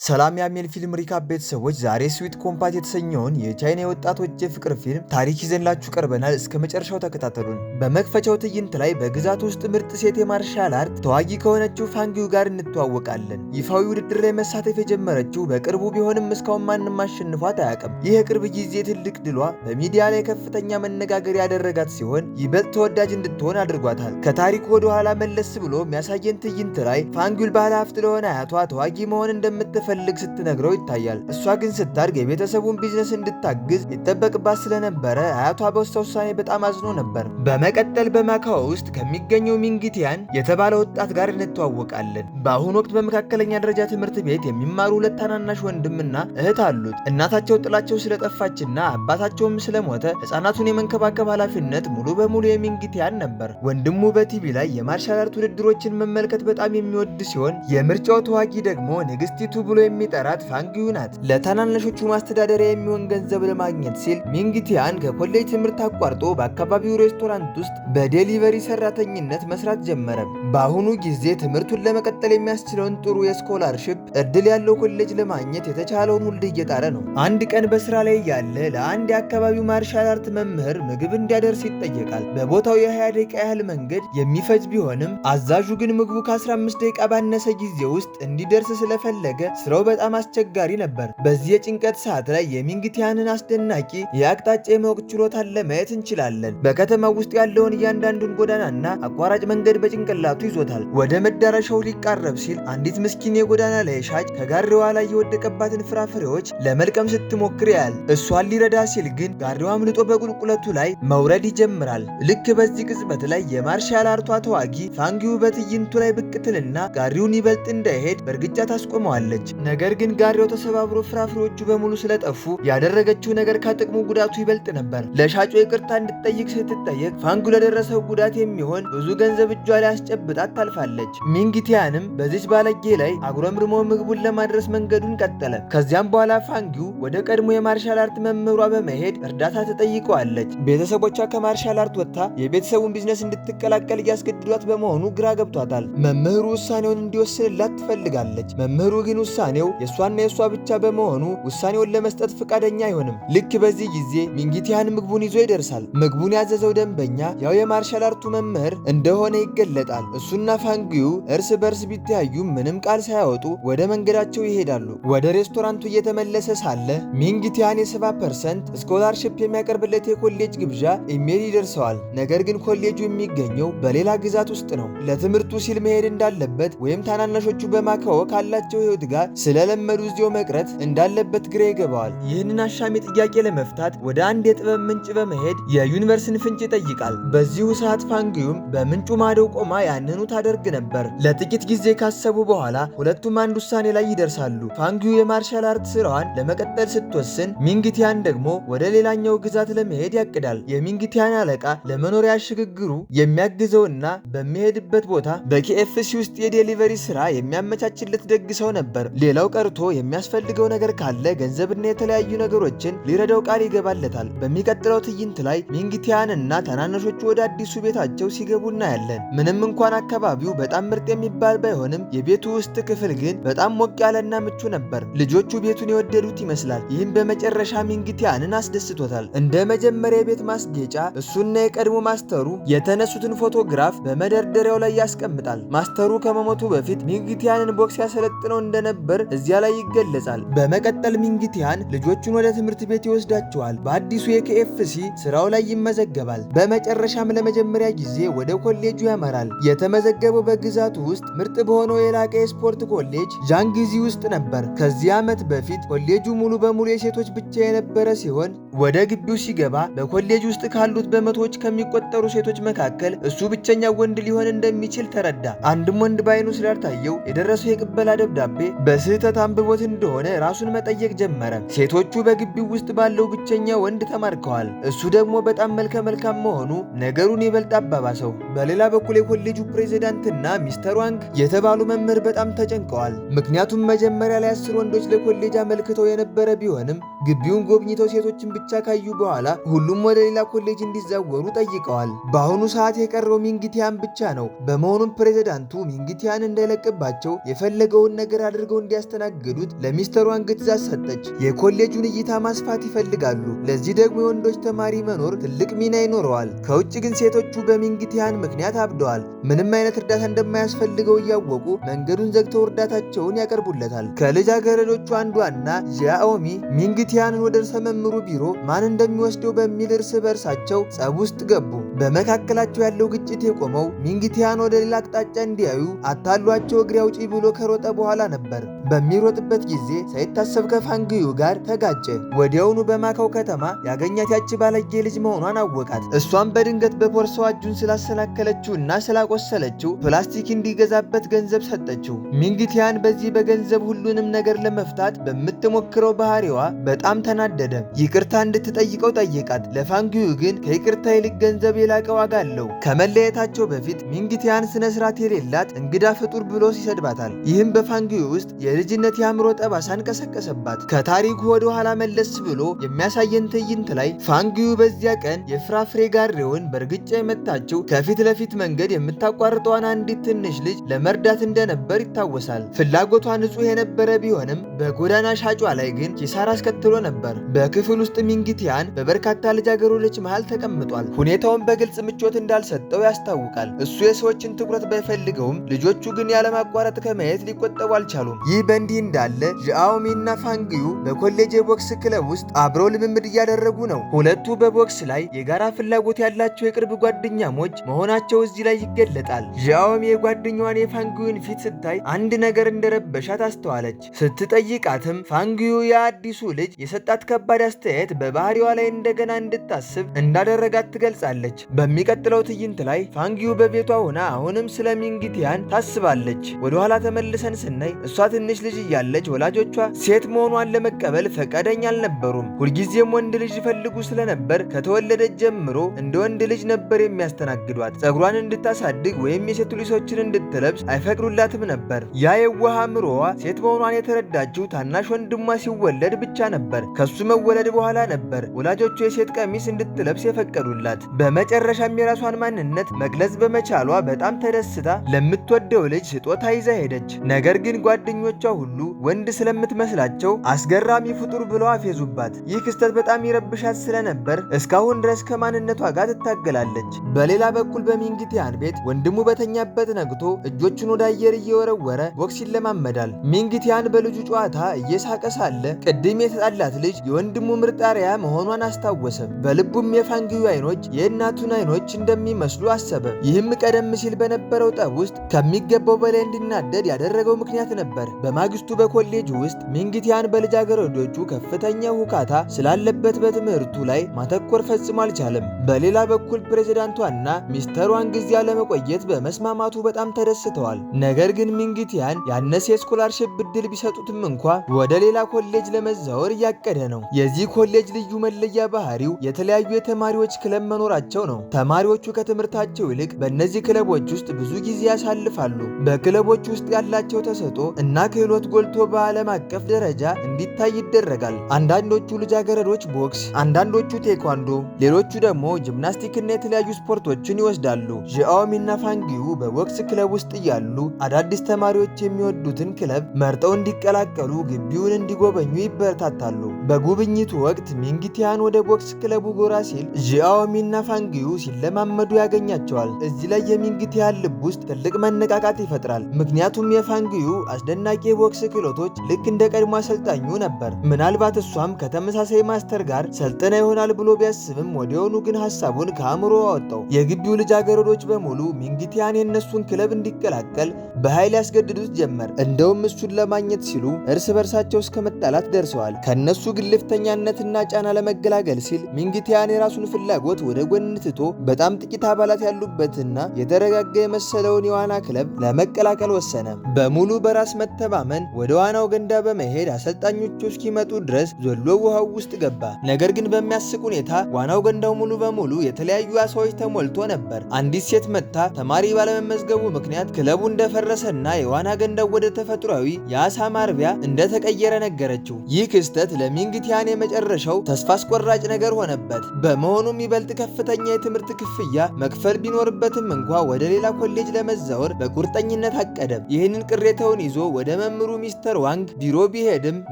ሰላም የአሜን ፊልም ሪካፕ ቤተሰቦች ዛሬ ስዊት ኮምፓት የተሰኘውን የቻይና የወጣቶች የፍቅር ፊልም ታሪክ ይዘንላችሁ ቀርበናል። እስከ መጨረሻው ተከታተሉን። በመክፈቻው ትዕይንት ላይ በግዛት ውስጥ ምርጥ ሴት የማርሻል አርት ተዋጊ ከሆነችው ፋንጊው ጋር እንተዋወቃለን። ይፋዊ ውድድር ላይ መሳተፍ የጀመረችው በቅርቡ ቢሆንም እስካሁን ማንም አሸንፏት አያውቅም። ይህ የቅርብ ጊዜ ትልቅ ድሏ በሚዲያ ላይ ከፍተኛ መነጋገር ያደረጋት ሲሆን ይበልጥ ተወዳጅ እንድትሆን አድርጓታል። ከታሪኩ ወደ ኋላ መለስ ብሎ የሚያሳየን ትዕይንት ላይ ፋንጊው ባለ ሀብት ለሆነ አያቷ ተዋጊ መሆን እንደምትፈልግ ስትነግረው ይታያል። እሷ ግን ስታድግ የቤተሰቡን ቢዝነስ እንድታግዝ ይጠበቅባት ስለነበረ አያቷ በውስጥ ውሳኔ በጣም አዝኖ ነበር። በመቀጠል በማካኦ ውስጥ ከሚገኘው ሚንጊቲያን የተባለ ወጣት ጋር እንተዋወቃለን። በአሁኑ ወቅት በመካከለኛ ደረጃ ትምህርት ቤት የሚማሩ ሁለት ታናናሽ ወንድምና እህት አሉት። እናታቸው ጥላቸው ስለጠፋችና አባታቸውም ስለሞተ ሕፃናቱን የመንከባከብ ኃላፊነት ሙሉ በሙሉ የሚንጊቲያን ነበር። ወንድሙ በቲቪ ላይ የማርሻል አርት ውድድሮችን መመልከት በጣም የሚወድ ሲሆን የምርጫው ተዋጊ ደግሞ ንግስቲቱ ብሎ የሚጠራት ፋንጊው ናት። ለታናናሾቹ ማስተዳደሪያ የሚሆን ገንዘብ ለማግኘት ሲል ሚንጊቲያን ከኮሌጅ ትምህርት አቋርጦ በአካባቢው ሬስቶራንት ውስጥ በዴሊቨሪ ሰራተኝነት መስራት ጀመረ። በአሁኑ ጊዜ ትምህርቱን ለመቀጠል የሚያስችለውን ጥሩ የስኮላርሺፕ እድል ያለው ኮሌጅ ለማግኘት የተቻለውን ሁሉ እየጣረ ነው። አንድ ቀን በስራ ላይ ያለ ለአንድ የአካባቢው ማርሻል አርት መምህር ምግብ እንዲያደርስ ይጠየቃል። በቦታው የ20 ደቂቃ ያህል መንገድ የሚፈጅ ቢሆንም አዛዡ ግን ምግቡ ከ15 ደቂቃ ባነሰ ጊዜ ውስጥ እንዲደርስ ስለፈለገ ስራው በጣም አስቸጋሪ ነበር። በዚህ የጭንቀት ሰዓት ላይ የሚንጊቲያንን አስደናቂ የአቅጣጫ የማወቅ ችሎታን ለማየት እንችላለን። በከተማው ውስጥ ያለውን እያንዳንዱን ጎዳናና አቋራጭ መንገድ በጭንቅላቱ ይዞታል። ወደ መዳረሻው ሊቃረብ ሲል አንዲት ምስኪን የጎዳና ላይ ሻጭ ከጋሪዋ ላይ የወደቀባትን ፍራፍሬዎች ለመልቀም ስትሞክር ያያል። እሷን ሊረዳ ሲል ግን ጋሪዋ አምልጦ በቁልቁለቱ ላይ መውረድ ይጀምራል። ልክ በዚህ ቅጽበት ላይ የማርሻል አርቷ ተዋጊ ፋንጊው በትዕይንቱ ላይ ብቅ ትልና ጋሪውን ይበልጥ እንዳይሄድ በእርግጫ ታስቆመዋለች። ነገር ግን ጋሪው ተሰባብሮ ፍራፍሬዎቹ በሙሉ ስለጠፉ ያደረገችው ነገር ከጥቅሙ ጉዳቱ ይበልጥ ነበር። ለሻጩ ይቅርታ እንድትጠይቅ ስትጠየቅ ፋንጊው ለደረሰው ጉዳት የሚሆን ብዙ ገንዘብ እጇ ላይ አስጨብጣት ታልፋለች። ሚንጊቲያንም በዚች ባለጌ ላይ አጉረምርሞ ምግቡን ለማድረስ መንገዱን ቀጠለ። ከዚያም በኋላ ፋንጊው ወደ ቀድሞ የማርሻል አርት መምህሯ በመሄድ እርዳታ ትጠይቀዋለች። ቤተሰቦቿ ከማርሻል አርት ወጥታ የቤተሰቡን ቢዝነስ እንድትቀላቀል እያስገድዷት በመሆኑ ግራ ገብቷታል። መምህሩ ውሳኔውን እንዲወስንላት ትፈልጋለች። መምህሩ ግን ውሳኔው የእሷና የእሷ ብቻ በመሆኑ ውሳኔውን ለመስጠት ፈቃደኛ አይሆንም። ልክ በዚህ ጊዜ ሚንጊቲያን ምግቡን ይዞ ይደርሳል። ምግቡን ያዘዘው ደንበኛ ያው የማርሻል አርቱ መምህር እንደሆነ ይገለጣል። እሱና ፋንጊው እርስ በርስ ቢተያዩ ምንም ቃል ሳያወጡ ወደ መንገዳቸው ይሄዳሉ። ወደ ሬስቶራንቱ እየተመለሰ ሳለ ሚንጊቲያን የ70% ስኮላርሺፕ የሚያቀርብለት የኮሌጅ ግብዣ ኢሜል ይደርሰዋል። ነገር ግን ኮሌጁ የሚገኘው በሌላ ግዛት ውስጥ ነው። ለትምህርቱ ሲል መሄድ እንዳለበት ወይም ታናናሾቹ በማካኦ ካላቸው ህይወት ጋር ስለለመዱ እዚያው መቅረት እንዳለበት ግራ ይገባዋል። ይህንን አሻሚ ጥያቄ ለመፍታት ወደ አንድ የጥበብ ምንጭ በመሄድ የዩኒቨርስን ፍንጭ ይጠይቃል። በዚሁ ሰዓት ፋንጊውም በምንጩ ማደው ቆማ ያንኑ ታደርግ ነበር። ለጥቂት ጊዜ ካሰቡ በኋላ ሁለቱም አንድ ውሳኔ ላይ ይደርሳሉ። ፋንጊው የማርሻል አርት ስራዋን ለመቀጠል ስትወስን፣ ሚንጊቲያን ደግሞ ወደ ሌላኛው ግዛት ለመሄድ ያቅዳል። የሚንጊቲያን አለቃ ለመኖሪያ ሽግግሩ የሚያግዘውና በሚሄድበት ቦታ በኬኤፍሲ ውስጥ የዴሊቨሪ ስራ የሚያመቻችለት ደግ ሰው ነበር። ሌላው ቀርቶ የሚያስፈልገው ነገር ካለ ገንዘብና የተለያዩ ነገሮችን ሊረዳው ቃል ይገባለታል። በሚቀጥለው ትዕይንት ላይ ሚንጊቲያን እና ታናናሾቹ ወደ አዲሱ ቤታቸው ሲገቡ እናያለን። ምንም እንኳን አካባቢው በጣም ምርጥ የሚባል ባይሆንም የቤቱ ውስጥ ክፍል ግን በጣም ሞቅ ያለና ምቹ ነበር። ልጆቹ ቤቱን የወደዱት ይመስላል። ይህም በመጨረሻ ሚንጊቲያንን አስደስቶታል። እንደ መጀመሪያ የቤት ማስጌጫ እሱና የቀድሞ ማስተሩ የተነሱትን ፎቶግራፍ በመደርደሪያው ላይ ያስቀምጣል። ማስተሩ ከመሞቱ በፊት ሚንጊቲያንን ቦክስ ያሰለጥነው እንደነበር እዚያ ላይ ይገለጻል። በመቀጠል ሚንጊቲያን ልጆቹን ወደ ትምህርት ቤት ይወስዳቸዋል። በአዲሱ የኬኤፍሲ ስራው ላይ ይመዘገባል። በመጨረሻም ለመጀመሪያ ጊዜ ወደ ኮሌጁ ያመራል። የተመዘገበው በግዛቱ ውስጥ ምርጥ በሆነው የላቀ የስፖርት ኮሌጅ ዣንግዚ ውስጥ ነበር። ከዚህ ዓመት በፊት ኮሌጁ ሙሉ በሙሉ የሴቶች ብቻ የነበረ ሲሆን ወደ ግቢው ሲገባ በኮሌጅ ውስጥ ካሉት በመቶዎች ከሚቆጠሩ ሴቶች መካከል እሱ ብቸኛው ወንድ ሊሆን እንደሚችል ተረዳ። አንድም ወንድ ባይኑ ስላልታየው የደረሰው የቅበላ ደብዳቤ በስህተት አንብቦት እንደሆነ ራሱን መጠየቅ ጀመረ። ሴቶቹ በግቢው ውስጥ ባለው ብቸኛ ወንድ ተማርከዋል። እሱ ደግሞ በጣም መልከ መልካም መሆኑ ነገሩን ይበልጥ አባባሰው። በሌላ በኩል የኮሌጁ ፕሬዝዳንትና ሚስተር ዋንግ የተባሉ መምህር በጣም ተጨንቀዋል። ምክንያቱም መጀመሪያ ላይ 10 ወንዶች ለኮሌጅ አመልክተው የነበረ ቢሆንም ግቢውን ጎብኝተው ሴቶችን ብቻ ካዩ በኋላ ሁሉም ወደ ሌላ ኮሌጅ እንዲዛወሩ ጠይቀዋል። በአሁኑ ሰዓት የቀረው ሚንግቲያን ብቻ ነው። በመሆኑም ፕሬዝዳንቱ ሚንግቲያን እንዳይለቅባቸው የፈለገውን ነገር አድርገው እንዲያስተናግዱት ለሚስተር ዋንግ ትዕዛዝ ሰጠች። የኮሌጁን እይታ ማስፋት ይፈልጋሉ። ለዚህ ደግሞ የወንዶች ተማሪ መኖር ትልቅ ሚና ይኖረዋል። ከውጭ ግን ሴቶቹ በሚንግቲያን ምክንያት አብደዋል። ምንም አይነት እርዳታ እንደማያስፈልገው እያወቁ መንገዱን ዘግተው እርዳታቸውን ያቀርቡለታል። ከልጃገረዶቹ አንዷና ዣኦሚ ሚንግቲያንን ወደ ርዕሰ መምህሩ ቢሮ ማን እንደሚወስደው በሚል እርስ በርሳቸው ጸብ ውስጥ ገቡ። በመካከላቸው ያለው ግጭት የቆመው ሚንግቲያን ወደ ሌላ አቅጣጫ እንዲያዩ አታሏቸው እግሬ አውጪ ብሎ ከሮጠ በኋላ ነበር። በሚሮጥበት ጊዜ ሳይታሰብ ከፋንግዩ ጋር ተጋጨ። ወዲያውኑ በማካው ከተማ ያገኛት ያቺ ባለጌ ልጅ መሆኗን አወቃት። እሷም በድንገት በፖርሳዋ እጁን ስላሰናከለችውና ስላቆሰለችው ፕላስቲክ እንዲገዛበት ገንዘብ ሰጠችው። ሚንግቲያን በዚህ በገንዘብ ሁሉንም ነገር ለመፍታት በምትሞክረው ባህሪዋ በጣም ተናደደ። ይቅርታ እንድትጠይቀው ጠየቃት። ለፋንግዩ ግን ከይቅርታ ይልቅ ገንዘብ የላቀ ዋጋ አለው። ከመለየታቸው በፊት ሚንግቲያን ስነ ስርዓት የሌላት እንግዳ ፍጡር ብሎ ይሰድባታል። ይህም በፋንግዩ ውስጥ የልጅነት የአእምሮ ጠባሳን ቀሰቀሰባት። ከታሪኩ ወደ ኋላ መለስ ብሎ የሚያሳየን ትዕይንት ላይ ፋንግዩ በዚያ ቀን የፍራፍሬ ጋሬውን በእርግጫ የመታችው ከፊት ለፊት መንገድ የምታቋርጠዋን አንዲት ትንሽ ልጅ ለመርዳት እንደነበር ይታወሳል። ፍላጎቷ ንጹሕ የነበረ ቢሆንም በጎዳና ሻጯ ላይ ግን ኪሳራ አስከትሎ ነበር። በክፍል ውስጥ ሚንግቲያን በበርካታ ልጃገረዶች መሃል ተቀምጧል። ሁኔታውን በግልጽ ምቾት እንዳልሰጠው ያስታውቃል። እሱ የሰዎችን ትኩረት ባይፈልገውም ልጆቹ ግን ያለማቋረጥ ከማየት ሊቆጠቡ አልቻሉም። ይህ በእንዲህ እንዳለ ዣኦሚና ፋንግዩ በኮሌጅ የቦክስ ክለብ ውስጥ አብረው ልምምድ እያደረጉ ነው። ሁለቱ በቦክስ ላይ የጋራ ፍላጎት ያላቸው የቅርብ ጓደኛሞች መሆናቸው እዚህ ላይ ይገለጣል። ዣኦሚ የጓደኛዋን የፋንግዩን ፊት ስታይ አንድ ነገር እንደረበሻት አስተዋለች። ስትጠይቃትም ፋንግዩ የአዲሱ ልጅ የሰጣት ከባድ አስተያየት በባህሪዋ ላይ እንደገና እንድታስብ እንዳደረጋት ትገልጻለች። በሚቀጥለው ትዕይንት ላይ ፋንግዩ በቤቷ ሆና አሁንም ስለ ሚንግቲያን ታስባለች። ወደኋላ ተመልሰን ስናይ እሷ ትንሽ ልጅ እያለች ወላጆቿ ሴት መሆኗን ለመቀበል ፈቃደኛ አልነበሩም። ሁልጊዜም ወንድ ልጅ ይፈልጉ ስለነበር ከተወለደች ጀምሮ እንደ ወንድ ልጅ ነበር የሚያስተናግዷት። ጸጉሯን እንድታሳድግ ወይም የሴት ልብሶችን እንድትለብስ አይፈቅዱላትም ነበር። ያ የዋህ አእምሮዋ ሴት መሆኗን የተረዳችው ታናሽ ወንድሟ ሲወለድ ብቻ ነበር። ከሱ መወለድ በኋላ ነበር ወላጆቹ የሴት ቀሚስ እንድትለብስ የፈቀዱላት። በመጨረሻም የራሷን ማንነት መግለጽ በመቻሏ በጣም ተደስታ ለምትወደው ልጅ ስጦታ ይዛ ሄደች። ነገር ግን ጓደኞቿ ሁሉ ወንድ ስለምትመስላቸው አስገራሚ ፍጡር ብለው አፌዙባት። ይህ ክስተት በጣም ይረብሻት ስለነበር እስካሁን ድረስ ከማንነቷ ጋር ትታገላለች። በሌላ በኩል በሚንግቲያን ቤት ወንድሙ በተኛበት ነግቶ እጆቹን ወደ አየር እየወረወረ ቦክስ ይለማመዳል። ሚንግቲያን በልጁ ጨዋታ እየሳቀ ሳለ ቅድም የተጣላት ልጅ የወንድሙ ምርጥ አርአያ መሆኗን አስታወሰ። በልቡም የፋንግዩ አይኖች የእናቱን አይኖች እንደሚመስሉ አሰበ። ይህም ቀደም ሲል በነበረው ጠብ ውስጥ ከሚገባው በላይ እንዲናደድ ያደረገው ምክንያት ነበር። በማግስቱ በኮሌጅ ውስጥ ሚንግቲያን በልጃገረዶቹ ከፍተኛ ሁካታ ስላለበት በትምህርቱ ላይ ማተኮር ፈጽሞ አልቻለም። በሌላ በኩል ፕሬዝዳንቷና ሚስተር ዋንግ እዚያ ለመቆየት በመስማማቱ በጣም ተደስተዋል። ነገር ግን ሚንግቲያን ያነሰ የስኮላርሺፕ ዕድል ቢሰጡትም እንኳ ወደ ሌላ ኮሌጅ ለመዛወር እያቀደ ነው። የዚህ ኮሌጅ ልዩ መለያ ባህሪው የተለያዩ የተማሪዎች ክለብ መኖራቸው ነው። ተማሪዎቹ ከትምህርታቸው ይልቅ በእነዚህ ክለቦች ውስጥ ብዙ ጊዜ ያሳልፋሉ። በክለቦች ውስጥ ያላቸው ተሰጥኦ እና ክህሎት ጎልቶ በዓለም አቀፍ ደረጃ እንዲታይ ይደረጋል። አንዳንዶቹ ልጃገረዶች ቦክስ፣ አንዳንዶቹ ቴኳንዶ፣ ሌሎቹ ደግሞ ጂምናስቲክና የተለያዩ ስፖርቶችን ይወስዳሉ። ዣኦሚና ፋንግዩ በቦክስ ክለብ ውስጥ እያሉ አዳዲስ ተማሪዎች የሚወዱትን ክለብ መርጠው እንዲቀላቀሉ ግቢውን እንዲጎበኙ ይበረታታሉ። በጉብኝቱ ወቅት ሚንግቲያን ወደ ቦክስ ክለቡ ጎራ ሲል ዣኦሚና ፋንግዩ ሲለማመዱ ያገኛቸዋል። እዚህ ላይ የሚንግቲያን ልብ ውስጥ ትልቅ መነቃቃት ይፈጥራል። ምክንያቱም የፋንግዩ አስደናቂ የቦክስ ክህሎቶች ልክ እንደ ቀድሞ አሰልጣኙ ነበር። ምናልባት እሷም ከተመሳሳይ ማስተር ጋር ሰልጥና ይሆናል ብሎ ቢያስብም ወዲያውኑ ግን ሐሳቡን ከአእምሮ አወጣው። የግቢው ልጃገረዶች በሙሉ ሚንግቲያን የእነሱን ክለብ እንዲቀላቀል በኃይል ያስገድዱት ጀመር። እንደውም እሱን ለማግኘት ሲሉ እርስ በርሳቸው እስከ መጣላት ደርሰዋል። ከነሱ ግልፍተኛነትና ጫና ለመገላገል ሲል ሚንግቲያን የራሱን ፍላጎት ወደ ጎን ትቶ በጣም ጥቂት አባላት ያሉበትና የተረጋጋ የመሰለውን የዋና ክለብ ለመቀላቀል ወሰነ። በሙሉ በራስ መተማመን በማመን ወደ ዋናው ገንዳ በመሄድ አሰልጣኞቹ እስኪመጡ ድረስ ዘሎ ውሃው ውስጥ ገባ። ነገር ግን በሚያስቅ ሁኔታ ዋናው ገንዳው ሙሉ በሙሉ የተለያዩ አሳዎች ተሞልቶ ነበር። አንዲት ሴት መጥታ ተማሪ ባለመመዝገቡ ምክንያት ክለቡ እንደፈረሰና የዋና ገንዳው ወደ ተፈጥሯዊ የአሳ ማርቢያ እንደተቀየረ ነገረችው። ይህ ክስተት ለሚንግቲያን የመጨረሻው ተስፋ አስቆራጭ ነገር ሆነበት። በመሆኑም ይበልጥ ከፍተኛ የትምህርት ክፍያ መክፈል ቢኖርበትም እንኳ ወደ ሌላ ኮሌጅ ለመዛወር በቁርጠኝነት አቀደ። ይህንን ቅሬታውን ይዞ ወደ መምህሩ ሚስተር ዋንግ ቢሮ ቢሄድም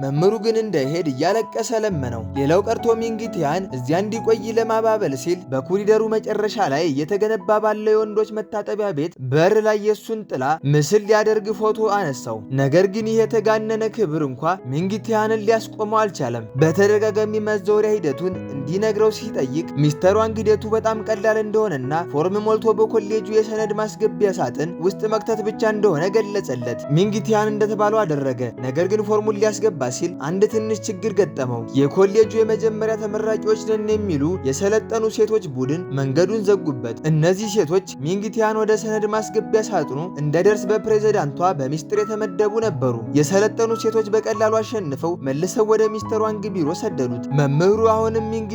መምህሩ ግን እንዳይሄድ እያለቀሰ ለመነው። ሌላው ቀርቶ ሚንግቲያን እዚያ እንዲቆይ ለማባበል ሲል በኮሪደሩ መጨረሻ ላይ እየተገነባ ባለው የወንዶች መታጠቢያ ቤት በር ላይ የሱን ጥላ ምስል ሊያደርግ ፎቶ አነሳው። ነገር ግን ይህ የተጋነነ ክብር እንኳ ሚንግቲያንን ሊያስቆመው አልቻለም። በተደጋጋሚ መዛወሪያ ሂደቱን እንዲነግረው ሲጠይቅ ሚስተር ዋንግ ሂደቱ በጣም ቀላል እንደሆነና ፎርም ሞልቶ በኮሌጁ የሰነድ ማስገቢያ ሳጥን ውስጥ መክተት ብቻ እንደሆነ ገለጸለት። ሚንግቲያን እንደተባለው አደረገ። ነገር ግን ፎርሙን ሊያስገባ ሲል አንድ ትንሽ ችግር ገጠመው። የኮሌጁ የመጀመሪያ ተመራቂዎች ነን የሚሉ የሰለጠኑ ሴቶች ቡድን መንገዱን ዘጉበት። እነዚህ ሴቶች ሚንግቲያን ወደ ሰነድ ማስገቢያ ሳጥኑ እንደደርስ በፕሬዝዳንቷ በሚስጥር የተመደቡ ነበሩ። የሰለጠኑ ሴቶች በቀላሉ አሸንፈው መልሰው ወደ ሚስተር ዋንግ ቢሮ ሰደዱት። መምህሩ አሁንም ሚንግቲያን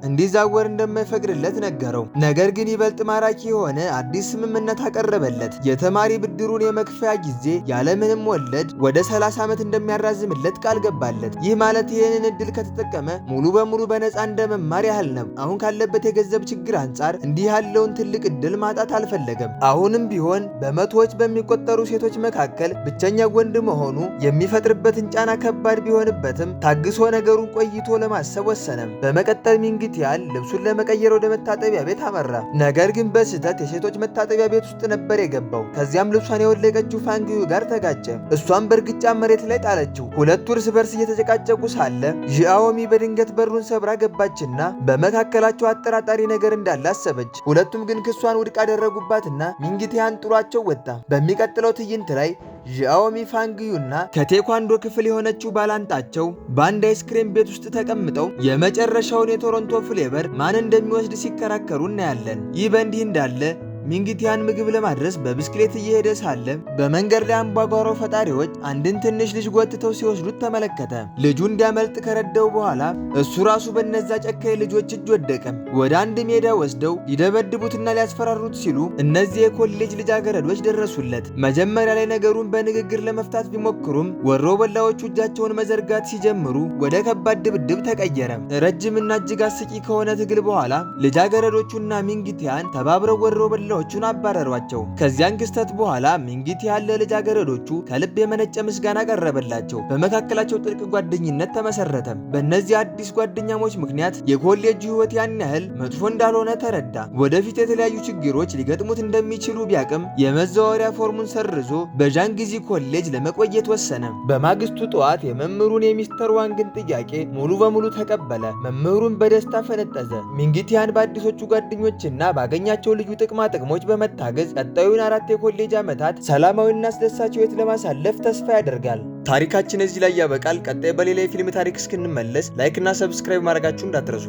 እንዲዛወር እንደማይፈቅድለት ነገረው። ነገር ግን ይበልጥ ማራኪ የሆነ አዲስ ስምምነት አቀረበለት። የተማሪ ብድሩን የመክፈያ ጊዜ ያለምንም ወለድ ወደ 30 ዓመት እንደሚያራዝምለት ቃል ገባለት። ይህ ማለት ይህንን እድል ከተጠቀመ ሙሉ በሙሉ በነፃ እንደመማር ያህል ነው። አሁን ካለበት የገንዘብ ችግር አንጻር እንዲህ ያለውን ትልቅ እድል ማጣት አልፈለገም። አሁንም ቢሆን በመቶዎች በሚቆጠሩ ሴቶች መካከል ብቸኛ ወንድ መሆኑ የሚፈጥርበትን ጫና ከባድ ቢሆንበትም ታግሶ ነገሩን ቆይቶ ለማሰብ ወሰነም። በመቀጠል ሚንግቲያን ልብሱን ለመቀየር ወደ መታጠቢያ ቤት አመራ። ነገር ግን በስህተት የሴቶች መታጠቢያ ቤት ውስጥ ነበር የገባው። ከዚያም ልብሷን የወለቀችው ፋንግዩ ጋር ተጋጨ። እሷም በእርግጫ መሬት ላይ ጣለችው። ሁለቱ እርስ በርስ እየተጨቃጨቁ ሳለ ዢአኦሚ በድንገት በሩን ሰብራ ገባችና በመካከላቸው አጠራጣሪ ነገር እንዳለ አሰበች። ሁለቱም ግን ክሷን ውድቅ አደረጉባትና ሚንግቲያን ጥሏቸው ወጣ። በሚቀጥለው ትዕይንት ላይ ዢአኦሚ ፋንግዩና ከቴኳንዶ ክፍል የሆነችው ባላንጣቸው በአንድ አይስክሬም ቤት ውስጥ ተቀምጠው የመጨረሻውን የቶሮንቶ ፍሌቨር ማን እንደሚወስድ ሲከራከሩ እናያለን። ይህ በእንዲህ እንዳለ ሚንግቲያን ምግብ ለማድረስ በብስክሌት እየሄደ ሳለ በመንገድ ላይ አምባጓሮ ፈጣሪዎች አንድን ትንሽ ልጅ ጎትተው ሲወስዱት ተመለከተ። ልጁ እንዲያመልጥ ከረዳው በኋላ እሱ ራሱ በነዛ ጨካኝ ልጆች እጅ ወደቀ። ወደ አንድ ሜዳ ወስደው ሊደበድቡትና ሊያስፈራሩት ሲሉ እነዚህ የኮሌጅ ልጃገረዶች ደረሱለት። መጀመሪያ ላይ ነገሩን በንግግር ለመፍታት ቢሞክሩም ወሮ በላዎቹ እጃቸውን መዘርጋት ሲጀምሩ ወደ ከባድ ድብድብ ተቀየረ። ረጅምና እጅግ አስቂ ከሆነ ትግል በኋላ ልጃገረዶቹና ሚንግቲያን ተባብረው ወሮ በላ ሌሎቹን አባረሯቸው። ከዚያን ክስተት በኋላ ሚንግቲያን ለልጃገረዶቹ ከልብ የመነጨ ምስጋና ቀረበላቸው። በመካከላቸው ጥልቅ ጓደኝነት ተመሰረተ። በእነዚህ አዲስ ጓደኛሞች ምክንያት የኮሌጁ ሕይወት ያን ያህል መጥፎ እንዳልሆነ ተረዳ። ወደፊት የተለያዩ ችግሮች ሊገጥሙት እንደሚችሉ ቢያቅም የመዛወሪያ ፎርሙን ሰርዞ በዣንግዚ ኮሌጅ ለመቆየት ወሰነ። በማግስቱ ጠዋት የመምህሩን የሚስተር ዋንግን ጥያቄ ሙሉ በሙሉ ተቀበለ። መምህሩን በደስታ ፈነጠዘ። ሚንግቲያን በአዲሶቹ ጓደኞችና ባገኛቸው ልዩ ጥቅማ ጥቅሞች በመታገዝ ቀጣዩን 4 የኮሌጅ ዓመታት ሰላማዊና አስደሳች ሕይወት ለማሳለፍ ተስፋ ያደርጋል። ታሪካችን እዚህ ላይ ያበቃል። ቀጣይ በሌላ የፊልም ታሪክ እስክንመለስ ላይክ እና ሰብስክራይብ ማድረጋችሁን እንዳትረሱ።